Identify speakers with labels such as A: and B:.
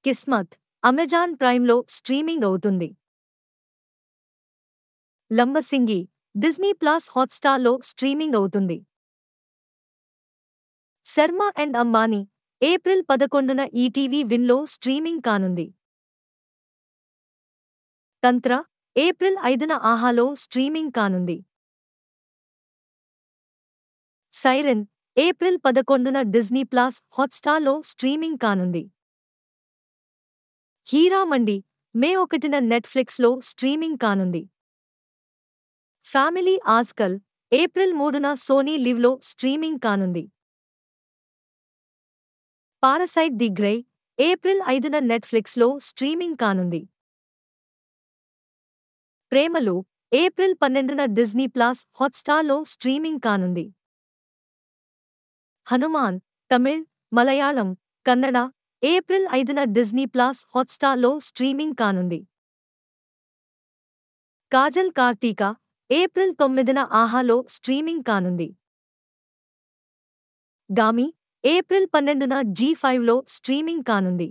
A: కిస్మత్ Amazon ప్రైమ్లో streaming అవుతుంది. Lambasingi Disney Plus హాట్‌స్టార్‌లో స్ట్రీమింగ్ అవుతుంది. శర్మ అండ్ అంబానీ ఏప్రిల్ 11న ఈటీవీ విన్‌లో స్ట్రీమింగ్ కానుంది. తంత్ర ఏప్రిల్ 5న ఆహాలో స్ట్రీమింగ్ కానుంది. సైరన్ ఏప్రిల్ 11న డిజ్నీ ప్లస్ హాట్‌స్టార్‌లో స్ట్రీమింగ్ కానుంది. హీరామండి మే 1న నెట్‌ఫ్లిక్స్‌లో స్ట్రీమింగ్ కానుంది. ఫ్యామిలీ ఆజ్కల్ ఏప్రిల్ 3న సోనీ లివ్‌లో స్ట్రీమింగ్ కానుంది. పారసైట్ ది గ్రై ఏప్రిల్ 5న నెట్‌ఫ్లిక్స్‌లో స్ట్రీమింగ్ కానుంది. ప్రేమలు ఏప్రిల్ 12న డిజ్నీ ప్లస్ హాట్‌స్టార్‌లో స్ట్రీమింగ్ కానుంది. హనుమాన్ తమిళ్, మలయాళం, కన్నడ ఏప్రిల్ 5న డిజ్నీ ప్లస్ హాట్‌స్టార్‌లో స్ట్రీమింగ్ కానుంది. కాజల్ కార్తీక ఏప్రిల్ 9న ఆహాలో స్ట్రీమింగ్ కానుంది. డామీ ఏప్రిల్ 12న జీ5లో స్ట్రీమింగ్ కానుంది.